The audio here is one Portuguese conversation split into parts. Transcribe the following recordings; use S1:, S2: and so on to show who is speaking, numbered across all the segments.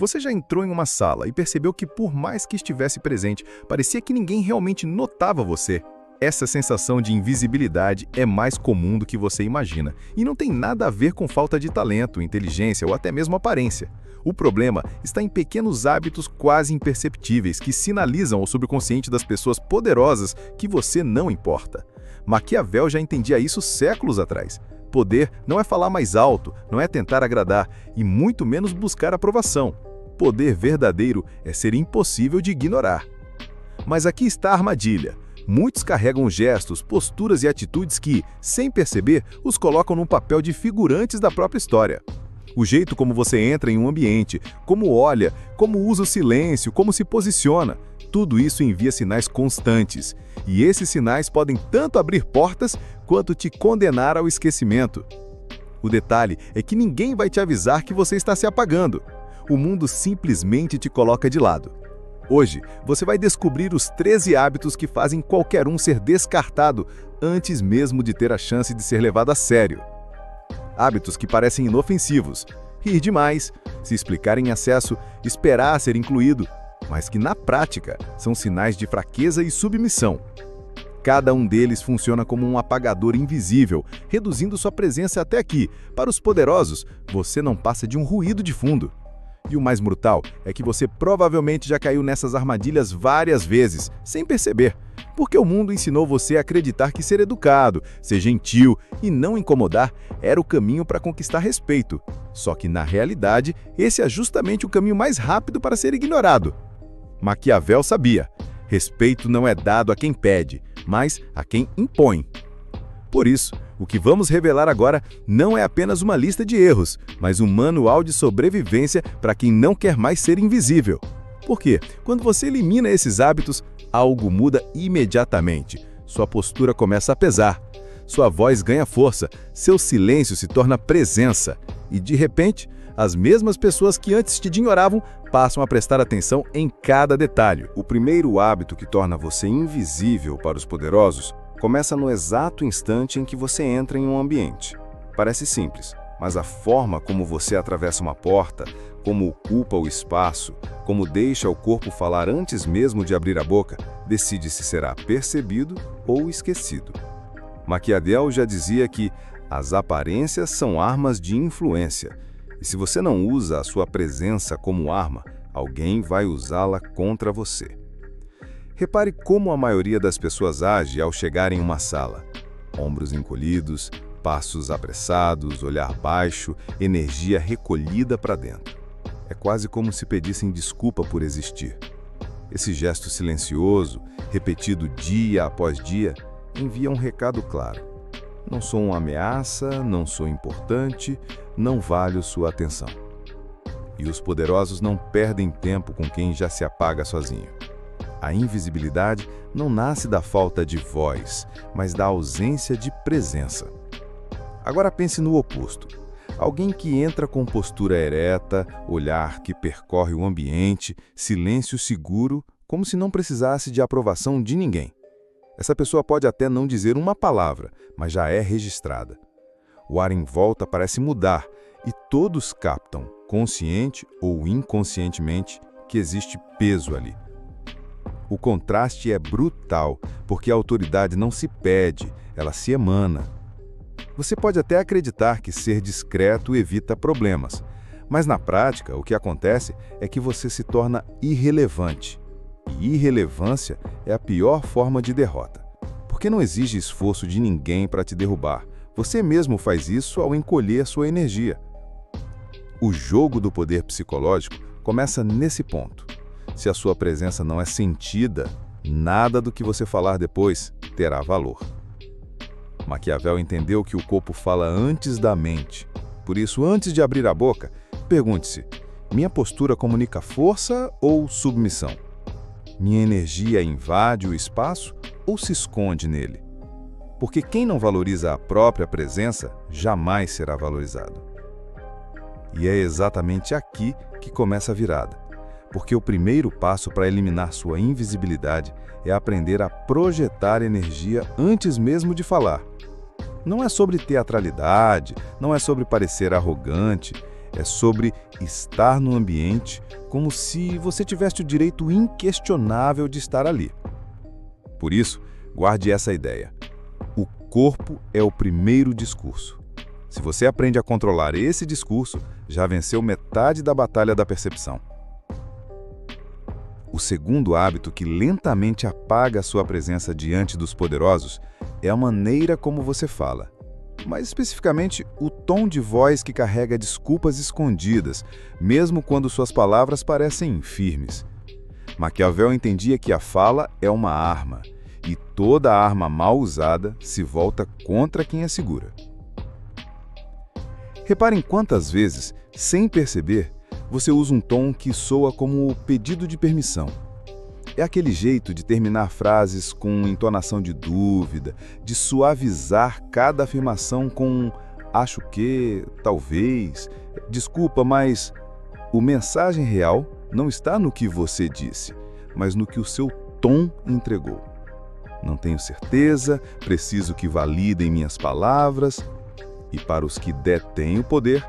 S1: Você já entrou em uma sala e percebeu que, por mais que estivesse presente, parecia que ninguém realmente notava você? Essa sensação de invisibilidade é mais comum do que você imagina, e não tem nada a ver com falta de talento, inteligência ou até mesmo aparência. O problema está em pequenos hábitos quase imperceptíveis que sinalizam ao subconsciente das pessoas poderosas que você não importa. Maquiavel já entendia isso séculos atrás. Poder não é falar mais alto, não é tentar agradar e muito menos buscar aprovação. Poder verdadeiro é ser impossível de ignorar. Mas aqui está a armadilha. Muitos carregam gestos, posturas e atitudes que, sem perceber, os colocam num papel de figurantes da própria história. O jeito como você entra em um ambiente, como olha, como usa o silêncio, como se posiciona, tudo isso envia sinais constantes. E esses sinais podem tanto abrir portas quanto te condenar ao esquecimento. O detalhe é que ninguém vai te avisar que você está se apagando. O mundo simplesmente te coloca de lado. Hoje, você vai descobrir os 13 hábitos que fazem qualquer um ser descartado antes mesmo de ter a chance de ser levado a sério. Hábitos que parecem inofensivos, rir demais, se explicar em excesso, esperar ser incluído, mas que na prática são sinais de fraqueza e submissão. Cada um deles funciona como um apagador invisível, reduzindo sua presença até aqui. Para os poderosos, você não passa de um ruído de fundo. E o mais brutal é que você provavelmente já caiu nessas armadilhas várias vezes, sem perceber, porque o mundo ensinou você a acreditar que ser educado, ser gentil e não incomodar era o caminho para conquistar respeito. Só que, na realidade, esse é justamente o caminho mais rápido para ser ignorado. Maquiavel sabia: respeito não é dado a quem pede, mas a quem impõe. Por isso, o que vamos revelar agora não é apenas uma lista de erros, mas um manual de sobrevivência para quem não quer mais ser invisível. Porque, quando você elimina esses hábitos, algo muda imediatamente. Sua postura começa a pesar, sua voz ganha força, seu silêncio se torna presença. E, de repente, as mesmas pessoas que antes te ignoravam passam a prestar atenção em cada detalhe. O primeiro hábito que torna você invisível para os poderosos começa no exato instante em que você entra em um ambiente. Parece simples, mas a forma como você atravessa uma porta, como ocupa o espaço, como deixa o corpo falar antes mesmo de abrir a boca, decide se será percebido ou esquecido. Maquiavel já dizia que as aparências são armas de influência, e se você não usa a sua presença como arma, alguém vai usá-la contra você. Repare como a maioria das pessoas age ao chegar em uma sala. Ombros encolhidos, passos apressados, olhar baixo, energia recolhida para dentro. É quase como se pedissem desculpa por existir. Esse gesto silencioso, repetido dia após dia, envia um recado claro. Não sou uma ameaça, não sou importante, não valho sua atenção. E os poderosos não perdem tempo com quem já se apaga sozinho. A invisibilidade não nasce da falta de voz, mas da ausência de presença. Agora pense no oposto. Alguém que entra com postura ereta, olhar que percorre o ambiente, silêncio seguro, como se não precisasse de aprovação de ninguém. Essa pessoa pode até não dizer uma palavra, mas já é registrada. O ar em volta parece mudar e todos captam, consciente ou inconscientemente, que existe peso ali. O contraste é brutal, porque a autoridade não se pede, ela se emana. Você pode até acreditar que ser discreto evita problemas, mas na prática o que acontece é que você se torna irrelevante. E irrelevância é a pior forma de derrota, porque não exige esforço de ninguém para te derrubar. Você mesmo faz isso ao encolher sua energia. O jogo do poder psicológico começa nesse ponto. Se a sua presença não é sentida, nada do que você falar depois terá valor. Maquiavel entendeu que o corpo fala antes da mente. Por isso, antes de abrir a boca, pergunte-se: minha postura comunica força ou submissão? Minha energia invade o espaço ou se esconde nele? Porque quem não valoriza a própria presença jamais será valorizado. E é exatamente aqui que começa a virada. Porque o primeiro passo para eliminar sua invisibilidade é aprender a projetar energia antes mesmo de falar. Não é sobre teatralidade, não é sobre parecer arrogante, É sobre estar no ambiente como se você tivesse o direito inquestionável de estar ali. Por isso, guarde essa ideia. O corpo é o primeiro discurso. Se você aprende a controlar esse discurso, já venceu metade da batalha da percepção. O segundo hábito que lentamente apaga a sua presença diante dos poderosos é a maneira como você fala. Mais especificamente, o tom de voz que carrega desculpas escondidas, mesmo quando suas palavras parecem firmes. Maquiavel entendia que a fala é uma arma, e toda arma mal usada se volta contra quem a segura. Reparem quantas vezes, sem perceber, você usa um tom que soa como pedido de permissão. É aquele jeito de terminar frases com entonação de dúvida, de suavizar cada afirmação com acho que, talvez, desculpa, mas a mensagem real não está no que você disse, mas no que o seu tom entregou. Não tenho certeza, preciso que validem minhas palavras. E para os que detêm o poder,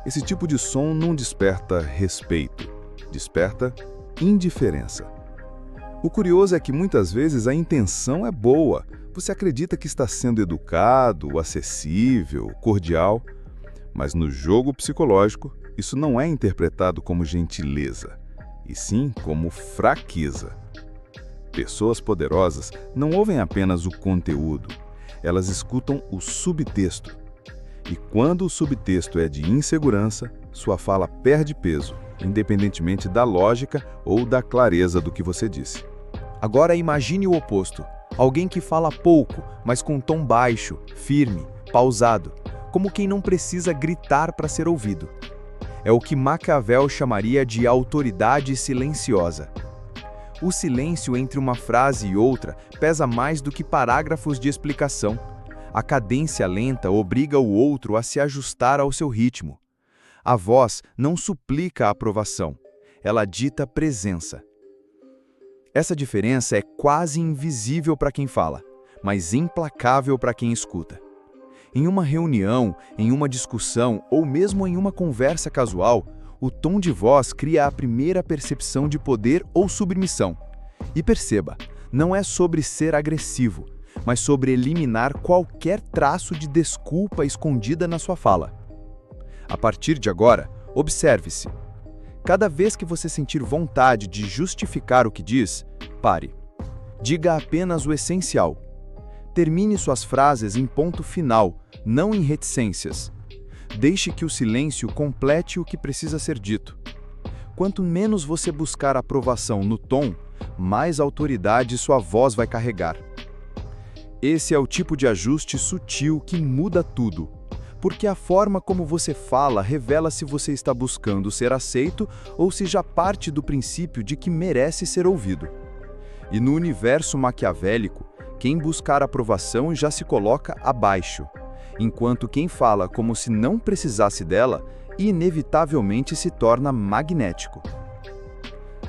S1: esse tipo de som não desperta respeito, desperta indiferença. O curioso é que muitas vezes a intenção é boa. Você acredita que está sendo educado, acessível, cordial, mas no jogo psicológico, isso não é interpretado como gentileza, e sim como fraqueza. Pessoas poderosas não ouvem apenas o conteúdo, elas escutam o subtexto. E quando o subtexto é de insegurança, sua fala perde peso, independentemente da lógica ou da clareza do que você disse.
S2: Agora imagine o oposto. Alguém que fala pouco, mas com um tom baixo, firme, pausado, como quem não precisa gritar para ser ouvido. É o que Maquiavel chamaria de autoridade silenciosa. O silêncio entre uma frase e outra pesa mais do que parágrafos de explicação. A cadência lenta obriga o outro a se ajustar ao seu ritmo. A voz não suplica a aprovação, ela dita presença. Essa diferença é quase invisível para quem fala, mas implacável para quem escuta. Em uma reunião, em uma discussão ou mesmo em uma conversa casual, o tom de voz cria a primeira percepção de poder ou submissão. E perceba, não é sobre ser agressivo, mas sobre eliminar qualquer traço de desculpa escondida na sua fala. A partir de agora, observe-se. Cada vez que você sentir vontade de justificar o que diz, pare. Diga apenas o essencial. Termine suas frases em ponto final, não em reticências. Deixe que o silêncio complete o que precisa ser dito. Quanto menos você buscar aprovação no tom, mais autoridade sua voz vai carregar. Esse é o tipo de ajuste sutil que muda tudo, porque a forma como você fala revela se você está buscando ser aceito ou se já parte do princípio de que merece ser ouvido. E no universo maquiavélico, quem buscar aprovação já se coloca abaixo, enquanto quem fala como se não precisasse dela, inevitavelmente se torna magnético.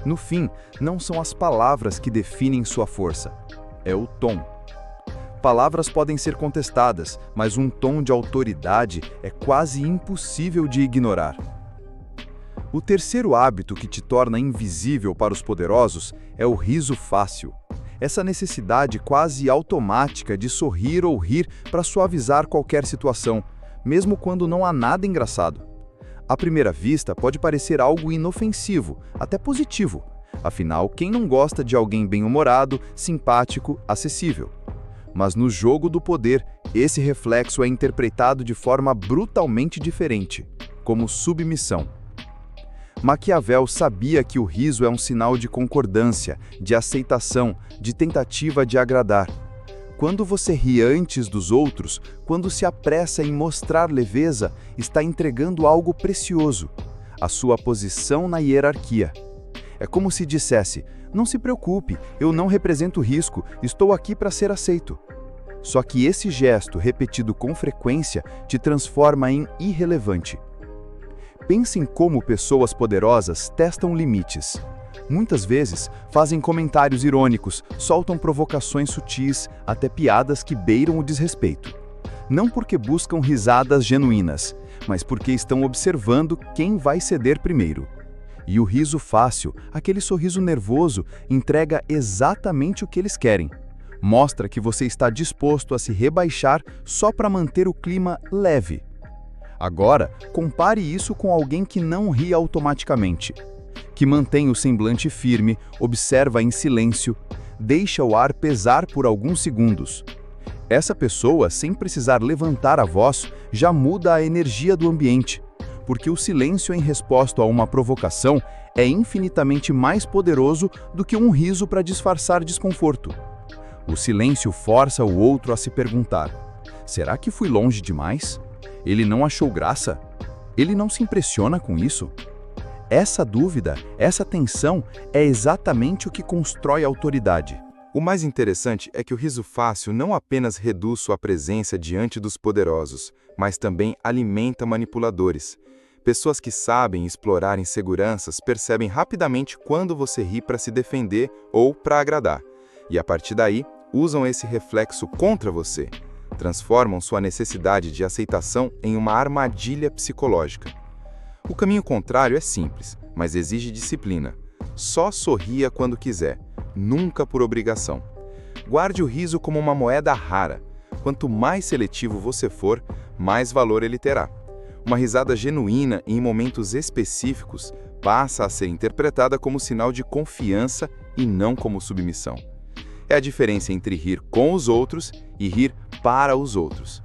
S2: No fim, não são as palavras que definem sua força, é o tom. Palavras podem ser contestadas, mas um tom de autoridade é quase impossível de ignorar. O terceiro hábito que te torna invisível para os poderosos é o riso fácil. Essa necessidade quase automática de sorrir ou rir para suavizar qualquer situação, mesmo quando não há nada engraçado. À primeira vista, pode parecer algo inofensivo, até positivo. Afinal, quem não gosta de alguém bem-humorado, simpático, acessível? Mas no jogo do poder, esse reflexo é interpretado de forma brutalmente diferente, como submissão. Maquiavel sabia que o riso é um sinal de concordância, de aceitação, de tentativa de agradar. Quando você ri antes dos outros, quando se apressa em mostrar leveza, está entregando algo precioso, a sua posição na hierarquia. É como se dissesse: não se preocupe, eu não represento risco, estou aqui para ser aceito. Só que esse gesto, repetido com frequência, te transforma em irrelevante. Pense em como pessoas poderosas testam limites. Muitas vezes, fazem comentários irônicos, soltam provocações sutis, até piadas que beiram o desrespeito. Não porque buscam risadas genuínas, mas porque estão observando quem vai ceder primeiro. E o riso fácil, aquele sorriso nervoso, entrega exatamente o que eles querem. Mostra que você está disposto a se rebaixar só para manter o clima leve. Agora, compare isso com alguém que não ri automaticamente, que mantém o semblante firme, observa em silêncio, deixa o ar pesar por alguns segundos. Essa pessoa, sem precisar levantar a voz, já muda a energia do ambiente, porque o silêncio em resposta a uma provocação é infinitamente mais poderoso do que um riso para disfarçar desconforto. O silêncio força o outro a se perguntar: será que fui longe demais? Ele não achou graça? Ele não se impressiona com isso? Essa dúvida, essa tensão é exatamente o que constrói a autoridade.
S3: O mais interessante é que o riso fácil não apenas reduz sua presença diante dos poderosos, mas também alimenta manipuladores. Pessoas que sabem explorar inseguranças percebem rapidamente quando você ri para se defender ou para agradar, e a partir daí usam esse reflexo contra você. Transformam sua necessidade de aceitação em uma armadilha psicológica. O caminho contrário é simples, mas exige disciplina. Só sorria quando quiser, nunca por obrigação. Guarde o riso como uma moeda rara. Quanto mais seletivo você for, mais valor ele terá. Uma risada genuína em momentos específicos passa a ser interpretada como sinal de confiança e não como submissão. É a diferença entre rir com os outros e rir para os outros.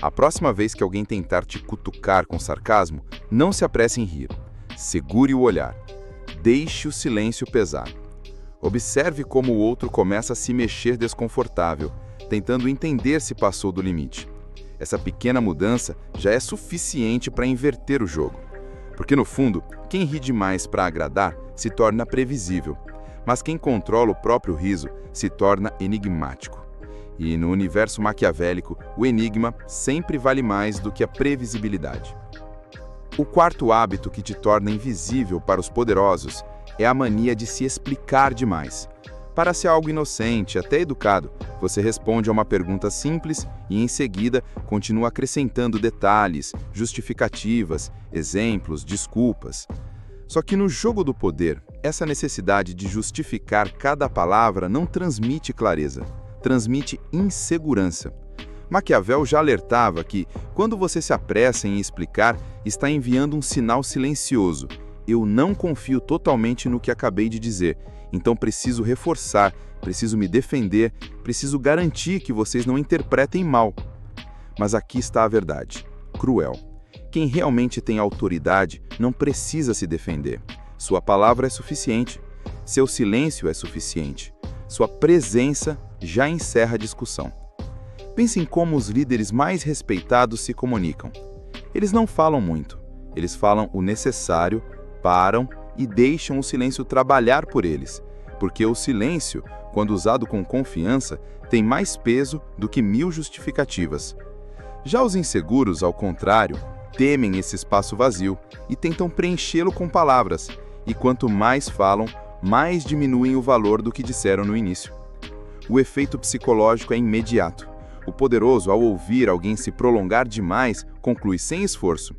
S3: A próxima vez que alguém tentar te cutucar com sarcasmo, não se apresse em rir. Segure o olhar. Deixe o silêncio pesar. Observe como o outro começa a se mexer desconfortável, tentando entender se passou do limite. Essa pequena mudança já é suficiente para inverter o jogo. Porque, no fundo, quem ri demais para agradar se torna previsível, mas quem controla o próprio riso se torna enigmático. E, no universo maquiavélico, o enigma sempre vale mais do que a previsibilidade. O quarto hábito que te torna invisível para os poderosos é a mania de se explicar demais. Parece algo inocente, até educado. Você responde a uma pergunta simples e, em seguida, continua acrescentando detalhes, justificativas, exemplos, desculpas. Só que no jogo do poder, essa necessidade de justificar cada palavra não transmite clareza, transmite insegurança. Maquiavel já alertava que, quando você se apressa em explicar, está enviando um sinal silencioso. Eu não confio totalmente no que acabei de dizer, então preciso reforçar, preciso me defender, preciso garantir que vocês não interpretem mal. Mas aqui está a verdade, cruel. Quem realmente tem autoridade não precisa se defender. Sua palavra é suficiente, seu silêncio é suficiente, sua presença já encerra a discussão. Pense em como os líderes mais respeitados se comunicam. Eles não falam muito, eles falam o necessário, param e deixam o silêncio trabalhar por eles, porque o silêncio, quando usado com confiança, tem mais peso do que 1000 justificativas. Já os inseguros, ao contrário, temem esse espaço vazio e tentam preenchê-lo com palavras, e quanto mais falam, mais diminuem o valor do que disseram no início. O efeito psicológico é imediato. O poderoso, ao ouvir alguém se prolongar demais, conclui sem esforço: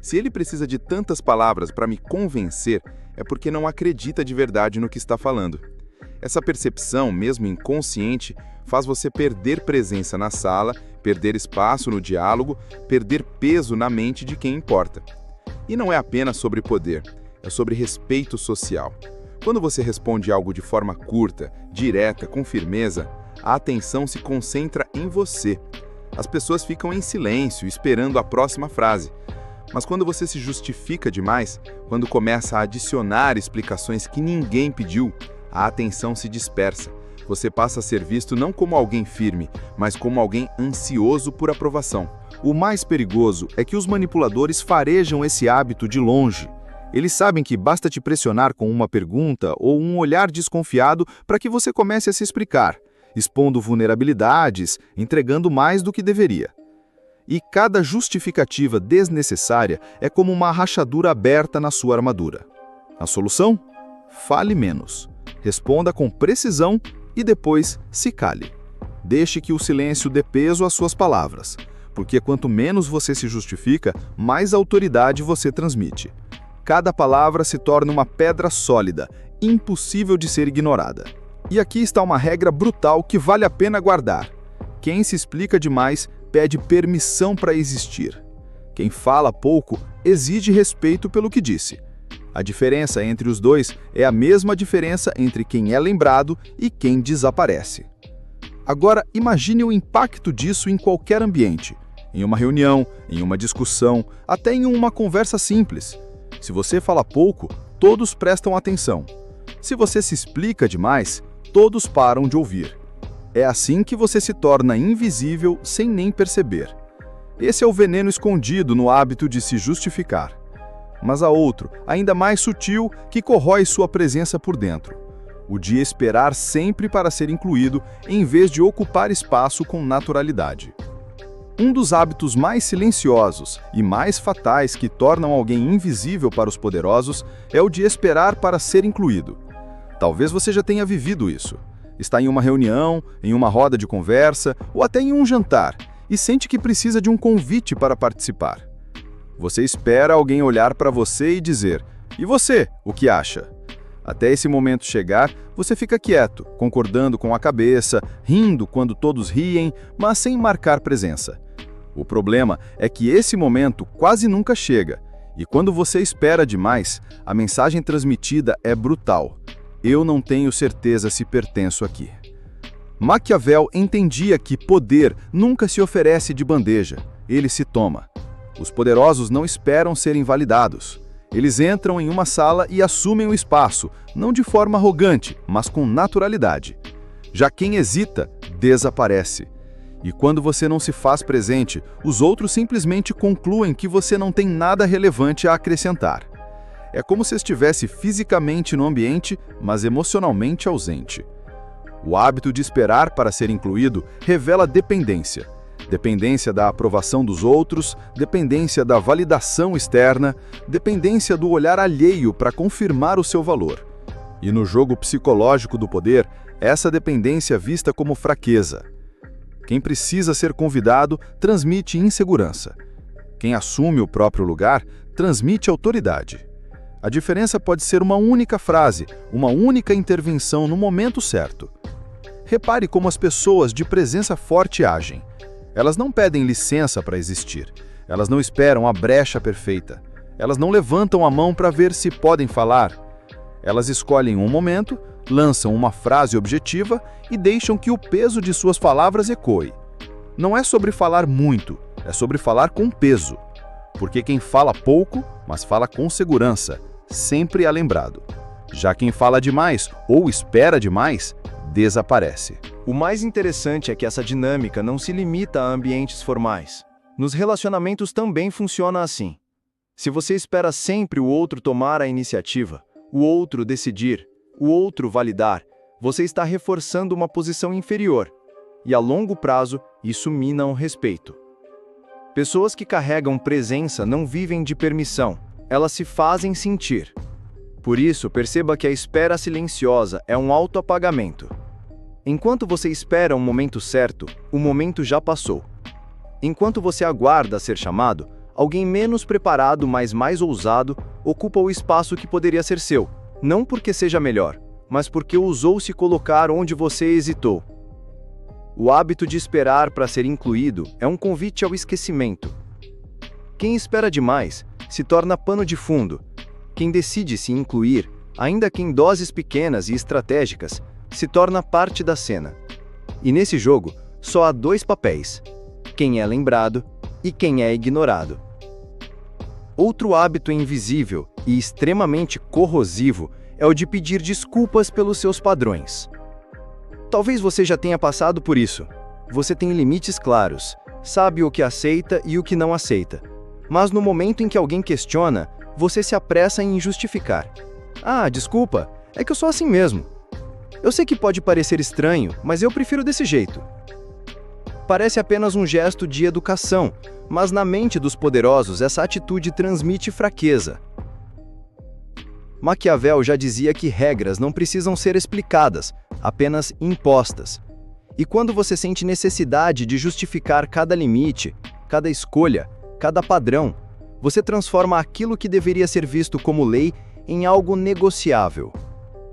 S3: se ele precisa de tantas palavras para me convencer, é porque não acredita de verdade no que está falando. Essa percepção, mesmo inconsciente, faz você perder presença na sala, perder espaço no diálogo, perder peso na mente de quem importa. E não é apenas sobre poder, é sobre respeito social. Quando você responde algo de forma curta, direta, com firmeza, a atenção se concentra em você. As pessoas ficam em silêncio, esperando a próxima frase. Mas quando você se justifica demais, quando começa a adicionar explicações que ninguém pediu, a atenção se dispersa. Você passa a ser visto não como alguém firme, mas como alguém ansioso por aprovação.
S1: O mais perigoso é que os manipuladores farejam esse hábito de longe. Eles sabem que basta te pressionar com uma pergunta ou um olhar desconfiado para que você comece a se explicar, expondo vulnerabilidades, entregando mais do que deveria. E cada justificativa desnecessária é como uma rachadura aberta na sua armadura. A solução? Fale menos. Responda com precisão e depois se cale. Deixe que o silêncio dê peso às suas palavras, porque quanto menos você se justifica, mais autoridade você transmite. Cada palavra se torna uma pedra sólida, impossível de ser ignorada. E aqui está uma regra brutal que vale a pena guardar. Quem se explica demais pede permissão para existir. Quem fala pouco exige respeito pelo que disse. A diferença entre os dois é a mesma diferença entre quem é lembrado e quem desaparece. Agora, imagine o impacto disso em qualquer ambiente. Em uma reunião, em uma discussão, até em uma conversa simples. Se você fala pouco, todos prestam atenção. Se você se explica demais, todos param de ouvir. É assim que você se torna invisível sem nem perceber. Esse é o veneno escondido no hábito de se justificar. Mas há outro, ainda mais sutil, que corrói sua presença por dentro. O de esperar sempre para ser incluído, em vez de ocupar espaço com naturalidade. Um dos hábitos mais silenciosos e mais fatais que tornam alguém invisível para os poderosos é o de esperar para ser incluído. Talvez você já tenha vivido isso. Está em uma reunião, em uma roda de conversa ou até em um jantar e sente que precisa de um convite para participar. Você espera alguém olhar para você e dizer: "E você, o que acha?" Até esse momento chegar, você fica quieto, concordando com a cabeça, rindo quando todos riem, mas sem marcar presença. O problema é que esse momento quase nunca chega, e quando você espera demais, a mensagem transmitida é brutal. Eu não tenho certeza se pertenço aqui. Maquiavel entendia que poder nunca se oferece de bandeja, ele se toma. Os poderosos não esperam serem validados. Eles entram em uma sala e assumem o espaço, não de forma arrogante, mas com naturalidade. Já quem hesita, desaparece. E quando você não se faz presente, os outros simplesmente concluem que você não tem nada relevante a acrescentar. É como se estivesse fisicamente no ambiente, mas emocionalmente ausente. O hábito de esperar para ser incluído revela dependência. Dependência da aprovação dos outros, dependência da validação externa, dependência do olhar alheio para confirmar o seu valor. E no jogo psicológico do poder, essa dependência é vista como fraqueza. Quem precisa ser convidado transmite insegurança. Quem assume o próprio lugar transmite autoridade. A diferença pode ser uma única frase, uma única intervenção no momento certo. Repare como as pessoas de presença forte agem. Elas não pedem licença para existir. Elas não esperam a brecha perfeita. Elas não levantam a mão para ver se podem falar. Elas escolhem um momento, lançam uma frase objetiva e deixam que o peso de suas palavras ecoe. Não é sobre falar muito, é sobre falar com peso. Porque quem fala pouco, mas fala com segurança, sempre é lembrado. Já quem fala demais ou espera demais, desaparece.
S2: O mais interessante é que essa dinâmica não se limita a ambientes formais. Nos relacionamentos também funciona assim. Se você espera sempre o outro tomar a iniciativa, o outro decidir, o outro validar, você está reforçando uma posição inferior. E a longo prazo, isso mina o respeito. Pessoas que carregam presença não vivem de permissão, elas se fazem sentir. Por isso, perceba que a espera silenciosa é um autoapagamento. Enquanto você espera um momento certo, o momento já passou. Enquanto você aguarda ser chamado, alguém menos preparado, mas mais ousado, ocupa o espaço que poderia ser seu, não porque seja melhor, mas porque ousou se colocar onde você hesitou. O hábito de esperar para ser incluído é um convite ao esquecimento. Quem espera demais se torna pano de fundo. Quem decide se incluir, ainda que em doses pequenas e estratégicas, se torna parte da cena. E nesse jogo, só há dois papéis: quem é lembrado e quem é ignorado. Outro hábito invisível e extremamente corrosivo é o de pedir desculpas pelos seus padrões. Talvez você já tenha passado por isso. Você tem limites claros, sabe o que aceita e o que não aceita. Mas no momento em que alguém questiona, você se apressa em justificar. Ah, desculpa, é que eu sou assim mesmo. Eu sei que pode parecer estranho, mas eu prefiro desse jeito. Parece apenas um gesto de educação, mas na mente dos poderosos essa atitude transmite fraqueza. Maquiavel já dizia que regras não precisam ser explicadas, apenas impostas. E quando você sente necessidade de justificar cada limite, cada escolha, cada padrão. Você transforma aquilo que deveria ser visto como lei em algo negociável.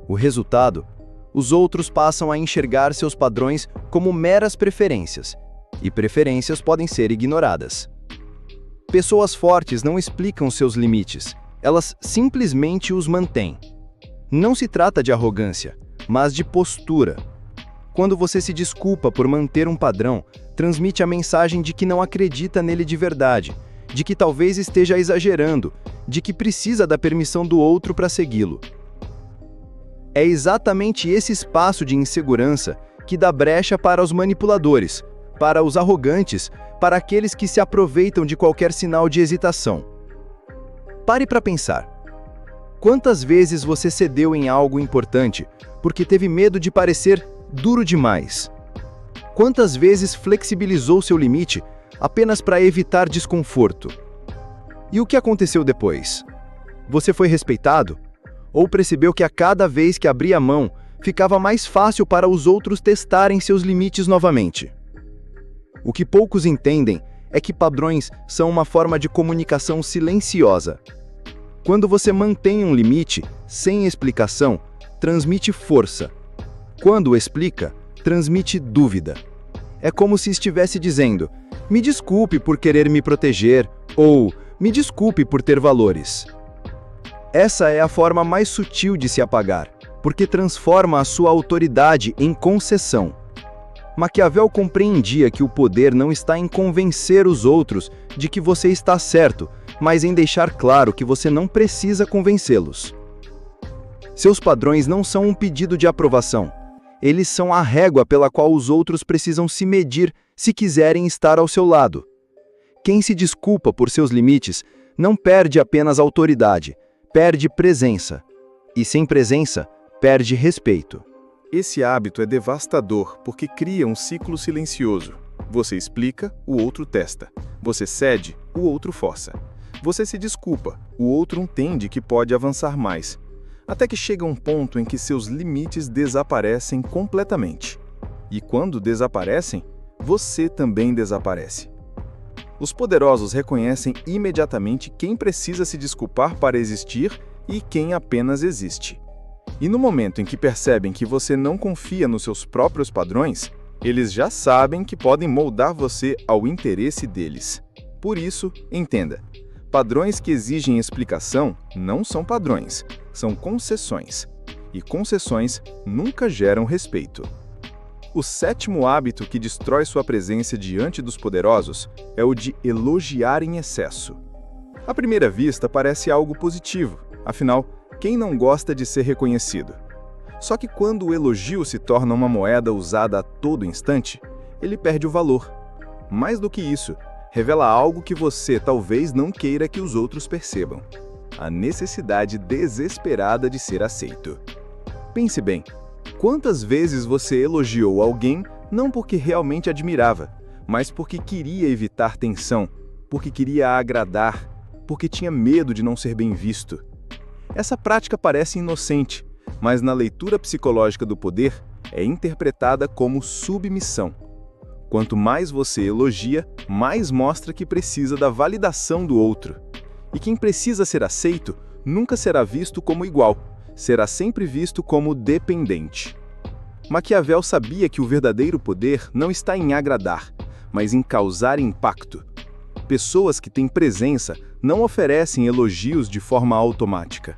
S2: O resultado? Os outros passam a enxergar seus padrões como meras preferências, e preferências podem ser ignoradas. Pessoas fortes não explicam seus limites, elas simplesmente os mantêm. Não se trata de arrogância, mas de postura. Quando você se desculpa por manter um padrão, transmite a mensagem de que não acredita nele de verdade, de que talvez esteja exagerando, de que precisa da permissão do outro para segui-lo. É exatamente esse espaço de insegurança que dá brecha para os manipuladores, para os arrogantes, para aqueles que se aproveitam de qualquer sinal de hesitação. Pare para pensar. Quantas vezes você cedeu em algo importante porque teve medo de parecer duro demais? Quantas vezes flexibilizou seu limite apenas para evitar desconforto? E o que aconteceu depois? Você foi respeitado? Ou percebeu que a cada vez que abria a mão, ficava mais fácil para os outros testarem seus limites novamente? O que poucos entendem é que padrões são uma forma de comunicação silenciosa. Quando você mantém um limite, sem explicação, transmite força. Quando o explica, transmite dúvida. É como se estivesse dizendo: me desculpe por querer me proteger, ou me desculpe por ter valores. Essa é a forma mais sutil de se apagar, porque transforma a sua autoridade em concessão. Maquiavel compreendia que o poder não está em convencer os outros de que você está certo, mas em deixar claro que você não precisa convencê-los. Seus padrões não são um pedido de aprovação. Eles são a régua pela qual os outros precisam se medir se quiserem estar ao seu lado. Quem se desculpa por seus limites não perde apenas autoridade, perde presença. E sem presença, perde respeito.
S1: Esse hábito é devastador porque cria um ciclo silencioso. Você explica, o outro testa. Você cede, o outro força. Você se desculpa, o outro entende que pode avançar mais. Até que chega um ponto em que seus limites desaparecem completamente. E quando desaparecem, você também desaparece. Os poderosos reconhecem imediatamente quem precisa se desculpar para existir e quem apenas existe. E no momento em que percebem que você não confia nos seus próprios padrões, eles já sabem que podem moldar você ao interesse deles. Por isso, entenda, padrões que exigem explicação não são padrões, são concessões. E concessões nunca geram respeito. O sétimo hábito que destrói sua presença diante dos poderosos é o de elogiar em excesso. À primeira vista parece algo positivo, afinal, quem não gosta de ser reconhecido? Só que quando o elogio se torna uma moeda usada a todo instante, ele perde o valor. Mais do que isso, revela algo que você talvez não queira que os outros percebam: a necessidade desesperada de ser aceito. Pense bem, quantas vezes você elogiou alguém não porque realmente admirava, mas porque queria evitar tensão, porque queria agradar, porque tinha medo de não ser bem visto? Essa prática parece inocente, mas na leitura psicológica do poder é interpretada como submissão. Quanto mais você elogia, mais mostra que precisa da validação do outro. E quem precisa ser aceito nunca será visto como igual, será sempre visto como dependente. Maquiavel sabia que o verdadeiro poder não está em agradar, mas em causar impacto. Pessoas que têm presença não oferecem elogios de forma automática.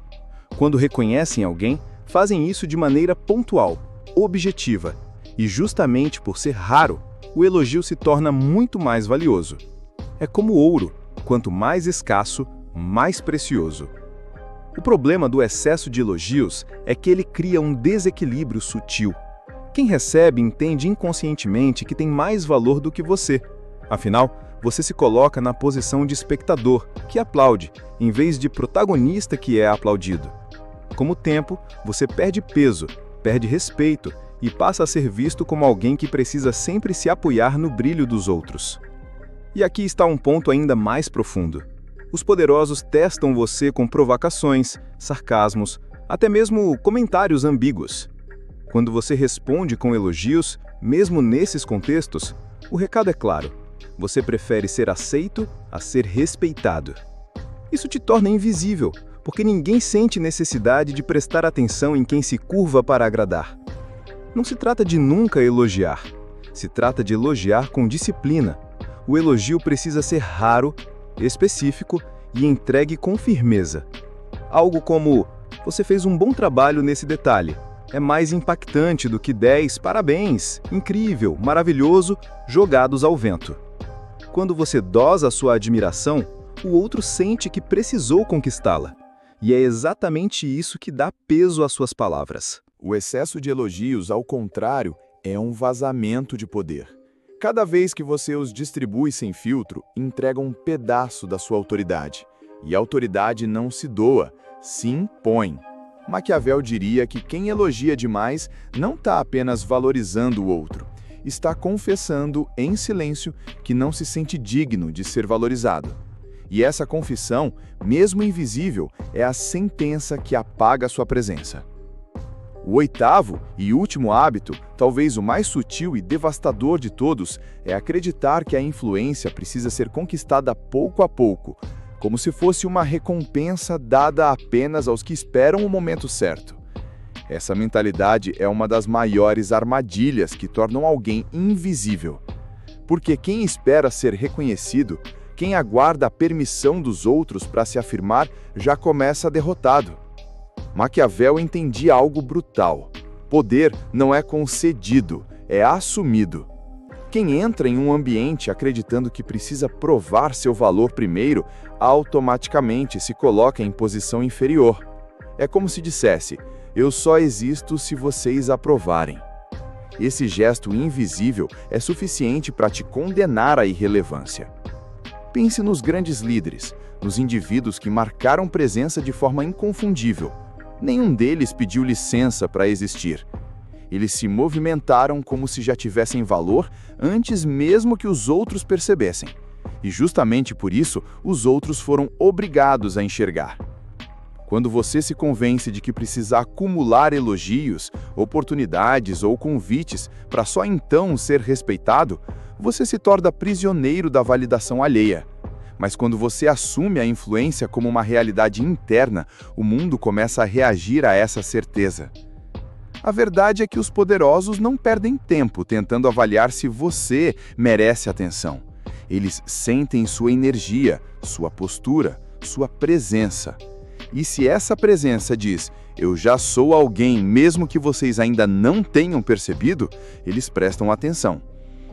S1: Quando reconhecem alguém, fazem isso de maneira pontual, objetiva, e justamente por ser raro, o elogio se torna muito mais valioso. É como ouro, quanto mais escasso, mais precioso. O problema do excesso de elogios é que ele cria um desequilíbrio sutil. Quem recebe entende inconscientemente que tem mais valor do que você. Afinal, você se coloca na posição de espectador, que aplaude, em vez de protagonista que é aplaudido. Com o tempo, você perde peso, perde respeito e passa a ser visto como alguém que precisa sempre se apoiar no brilho dos outros. E aqui está um ponto ainda mais profundo. Os poderosos testam você com provocações, sarcasmos, até mesmo comentários ambíguos. Quando você responde com elogios, mesmo nesses contextos, o recado é claro: Você prefere ser aceito a ser respeitado. Isso te torna invisível, porque ninguém sente necessidade de prestar atenção em quem se curva para agradar. Não se trata de nunca elogiar. Se trata de elogiar com disciplina. O elogio precisa ser raro, específico e entregue com firmeza. Algo como: você fez um bom trabalho nesse detalhe. É mais impactante do que 10 parabéns, incrível, maravilhoso, jogados ao vento. Quando você dosa a sua admiração, o outro sente que precisou conquistá-la. E é exatamente isso que dá peso às suas palavras.
S2: O excesso de elogios, ao contrário, é um vazamento de poder. Cada vez que você os distribui sem filtro, entrega um pedaço da sua autoridade. E a autoridade não se doa, se impõe. Maquiavel diria que quem elogia demais não está apenas valorizando o outro, está confessando em silêncio que não se sente digno de ser valorizado. E essa confissão, mesmo invisível, é a sentença que apaga sua presença. O oitavo e último hábito, talvez o mais sutil e devastador de todos, é acreditar que a influência precisa ser conquistada pouco a pouco, como se fosse uma recompensa dada apenas aos que esperam o momento certo. Essa mentalidade é uma das maiores armadilhas que tornam alguém invisível. Porque quem espera ser reconhecido, quem aguarda a permissão dos outros para se afirmar, já começa derrotado. Maquiavel entendia algo brutal. Poder não é concedido, é assumido. Quem entra em um ambiente acreditando que precisa provar seu valor primeiro, automaticamente se coloca em posição inferior. É como se dissesse: eu só existo se vocês aprovarem. Esse gesto invisível é suficiente para te condenar à irrelevância. Pense nos grandes líderes, nos indivíduos que marcaram presença de forma inconfundível. Nenhum deles pediu licença para existir. Eles se movimentaram como se já tivessem valor antes mesmo que os outros percebessem. E justamente por isso, os outros foram obrigados a enxergar. Quando você se convence de que precisa acumular elogios, oportunidades ou convites para só então ser respeitado, você se torna prisioneiro da validação alheia. Mas quando você assume a influência como uma realidade interna, o mundo começa a reagir a essa certeza. A verdade é que os poderosos não perdem tempo tentando avaliar se você merece atenção. Eles sentem sua energia, sua postura, sua presença. E se essa presença diz: eu já sou alguém mesmo que vocês ainda não tenham percebido, eles prestam atenção.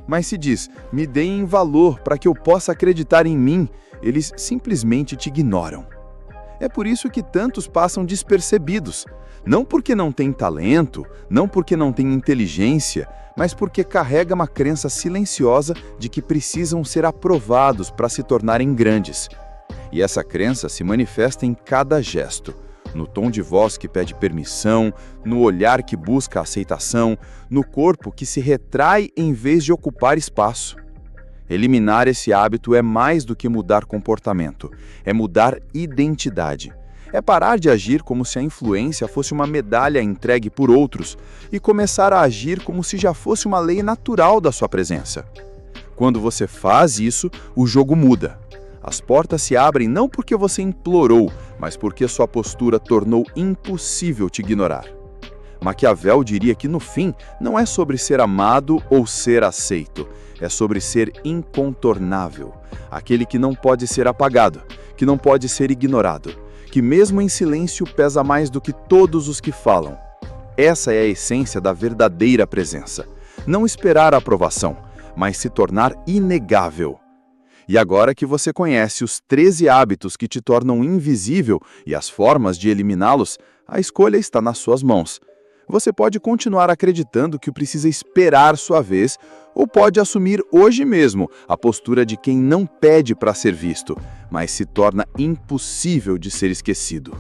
S2: Mas se diz: me deem valor para que eu possa acreditar em mim, eles simplesmente te ignoram. É por isso que tantos passam despercebidos. Não porque não têm talento, não porque não têm inteligência, mas porque carrega uma crença silenciosa de que precisam ser aprovados para se tornarem grandes. E essa crença se manifesta em cada gesto, no tom de voz que pede permissão, no olhar que busca aceitação, no corpo que se retrai em vez de ocupar espaço. Eliminar esse hábito é mais do que mudar comportamento, é mudar identidade. É parar de agir como se a influência fosse uma medalha entregue por outros e começar a agir como se já fosse uma lei natural da sua presença. Quando você faz isso, o jogo muda. As portas se abrem não porque você implorou, mas porque sua postura tornou impossível te ignorar. Maquiavel diria que, no fim, não é sobre ser amado ou ser aceito, é sobre ser incontornável, aquele que não pode ser apagado, que não pode ser ignorado, que mesmo em silêncio pesa mais do que todos os que falam. Essa é a essência da verdadeira presença. Não esperar a aprovação, mas se tornar inegável. E agora que você conhece os 13 hábitos que te tornam invisível e as formas de eliminá-los, a escolha está nas suas mãos. Você pode continuar acreditando que precisa esperar sua vez, ou pode assumir hoje mesmo a postura de quem não pede para ser visto, mas se torna impossível de ser esquecido.